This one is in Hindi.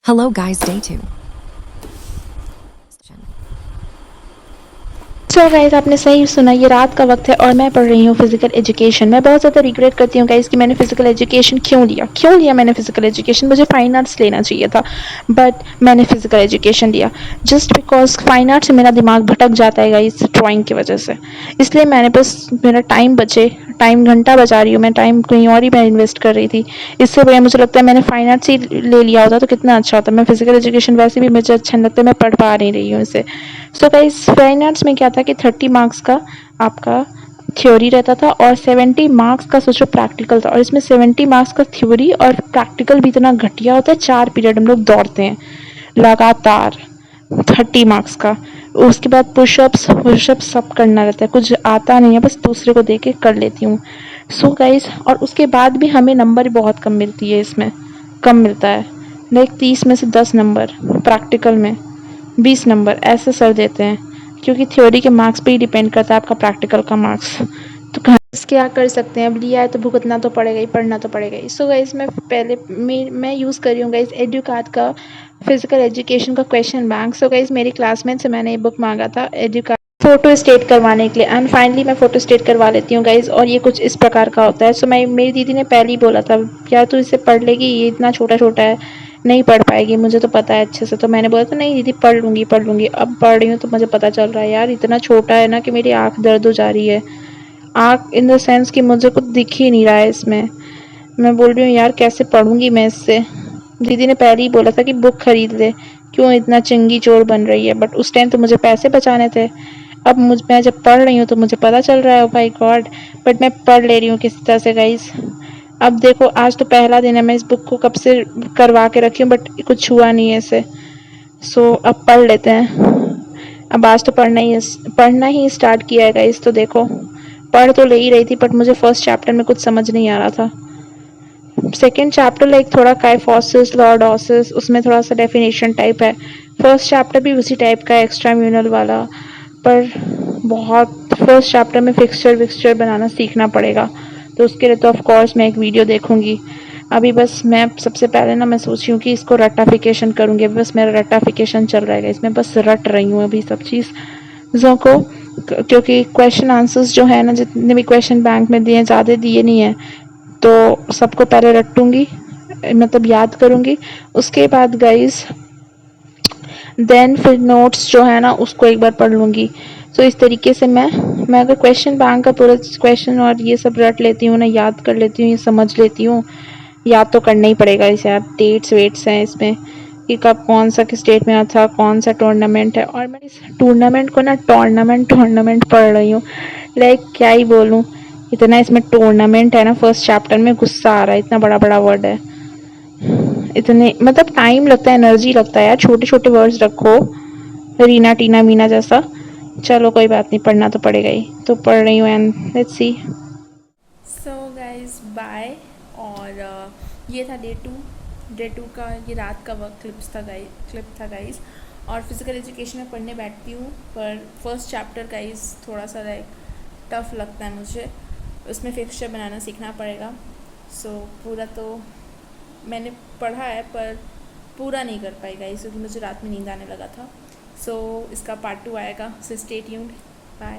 Hello guys, day 2. So guys आपने सही सुना, ये रात का वक्त है और मैं पढ़ रही हूँ फिजिकल एजुकेशन। मैं बहुत ज़्यादा रिग्रेट करती हूँ गाइस कि मैंने फिजिकल एजुकेशन क्यों लिया मैंने फिजिकल एजुकेशन। मुझे फाइन आर्ट्स लेना चाहिए था, बट मैंने फिजिकल एजुकेशन लिया जस्ट बिकॉज फाइन आर्ट्स से मेरा दिमाग भटक जाता है गाइस ड्राइंग की वजह से। इसलिए मैंने बस मेरा टाइम घंटा बचा रही हूँ मैं, टाइम कहीं और ही मैं इन्वेस्ट कर रही थी। इससे बढ़िया मुझे लगता है मैंने फाइन आर्ट्स ही ले लिया होता तो कितना अच्छा होता। मैं फिजिकल एजुकेशन वैसे भी मुझे अच्छा नहीं लगता, मैं पढ़ पा नहीं रही हूँ इसे। सो गाइस फाइन आर्ट्स में क्या था कि 30 मार्क्स का आपका थ्योरी रहता था और 70 मार्क्स का सोचो प्रैक्टिकल था। और इसमें 70 मार्क्स का थ्योरी और प्रैक्टिकल भी इतना घटिया होता है। 4 पीरियड हम लोग दौड़ते हैं लगातार 30 मार्क्स का। उसके बाद पुशअप्स पुशअप्स सब करना रहता है, कुछ आता नहीं है, बस दूसरे को देख के कर लेती हूँ। सो गाइस और उसके बाद भी हमें नंबर बहुत कम मिलती है, इसमें कम मिलता है। लाइक 30 में से 10 नंबर, प्रैक्टिकल में 20 नंबर ऐसे सर देते हैं, क्योंकि थ्योरी के मार्क्स पे ही डिपेंड करता है आपका प्रैक्टिकल का मार्क्स। तो क्या कर सकते हैं, अब लिया है तो भुगतना तो पड़ेगा ही, पढ़ना तो पड़ेगा ही। सो गाइस मैं यूज़ कर रही हूँ गाइस एडुकार्ड का फिजिकल एजुकेशन का क्वेश्चन बैंक। सो गाइस मेरी क्लासमेट से मैंने ये बुक मांगा था एडुकार्ड फ़ोटो स्टेट करवाने के लिए, एंड फाइनली मैं फ़ोटो स्टेट करवा लेती हूँ गाइस। और ये कुछ इस प्रकार का होता है। सो मैं मेरी दीदी ने पहले ही बोला था, क्या तू इसे पढ़ लेगी, ये इतना छोटा छोटा है, नहीं पढ़ पाएगी, मुझे तो पता है अच्छे से। तो मैंने बोला था नहीं दीदी पढ़ लूँगी। अब पढ़ रही हूँ तो मुझे पता चल रहा है यार इतना छोटा है ना कि मेरी आँख दर्द हो जा रही है। आँख इन द सेंस कि मुझे कुछ दिख ही नहीं रहा है इसमें। मैं बोल रही हूँ यार कैसे पढ़ूँगी मैं इससे। दीदी ने पहले ही बोला था कि बुक खरीद ले, क्यों इतना चंगी चोर बन रही है, बट उस टाइम तो मुझे पैसे बचाने थे। अब मैं जब पढ़ रही हूँ तो मुझे पता चल रहा है, ओ माय गॉड। बट मैं पढ़ ले रही हूँ किसी तरह से गाइस। अब देखो आज तो पहला दिन है, मैं इस बुक को कब से करवा के रखी हूँ बट कुछ हुआ नहीं है इसे। सो अब पढ़ लेते हैं। अब आज तो पढ़ना ही स्टार्ट किया है गाइस। तो देखो पढ़ तो ले ही रही थी, बट मुझे फर्स्ट चैप्टर में कुछ समझ नहीं आ रहा था। सेकेंड चैप्टर लाइक थोड़ा काइफोसिस लॉर्डोसिस, उसमें थोड़ा सा डेफिनेशन टाइप है। फर्स्ट चैप्टर भी उसी टाइप का है, एक्स्ट्रा म्यूनल वाला। पर बहुत फर्स्ट चैप्टर में फिक्सचर विक्सचर बनाना सीखना पड़ेगा, तो उसके लिए तो ऑफ कोर्स मैं एक वीडियो देखूंगी। अभी बस मैं सबसे पहले ना मैं सोच रही हूँ कि इसको रट्टाफिकेशन करूँगी। अभी बस मेरा रट्टाफिकेशन चल रहा है, इसमें बस रट रही हूँ अभी सब चीज़ों को, क्योंकि क्वेश्चन आंसर्स जो है ना, जितने भी क्वेश्चन बैंक में दिए ज़्यादा दिए नहीं है, तो सबको पहले रटूंगी, मतलब याद करूंगी। उसके बाद गाइस देन फिर नोट्स जो है ना उसको एक बार पढ़ लूँगी। सो इस तरीके से मैं अगर क्वेश्चन बैंक का पूरा क्वेश्चन और ये सब रट लेती हूँ ना, याद कर लेती हूँ, ये समझ लेती हूँ। याद तो करना ही पड़ेगा इसे यार, डेट्स वेट्स हैं इसमें कि कब कौन सा किस डेट में था, कौन सा टूर्नामेंट है। और मैं इस टूर्नामेंट को ना टूर्नामेंट पढ़ रही हूँ। लाइक क्या ही बोलूँ, इतना इसमें टूर्नामेंट है ना, फर्स्ट चैप्टर में गुस्सा आ रहा है, इतना बड़ा बड़ा वर्ड है। इतने मतलब टाइम लगता है, एनर्जी लगता है यार, छोटे छोटे वर्ड्स रखो, रीना टीना मीना जैसा। चलो कोई बात नहीं, पढ़ना तो पड़ेगा ही, तो पढ़ रही हूँ and let's see. So guys bye. और ये था डे टू का, ये रात का वक्त क्लिप था गाइज। और फिज़िकल एजुकेशन में पढ़ने बैठती हूँ, पर फर्स्ट चैप्टर गाइज थोड़ा सा लाइक टफ लगता है मुझे, उसमें फिक्सचर बनाना सीखना पड़ेगा। सो पूरा तो मैंने पढ़ा है पर पूरा नहीं कर पाई गाइज, क्योंकि मुझे रात में नींद आने लगा था। सो इसका पार्ट 2 आएगा, सो स्टे ट्यून्ड। बाय।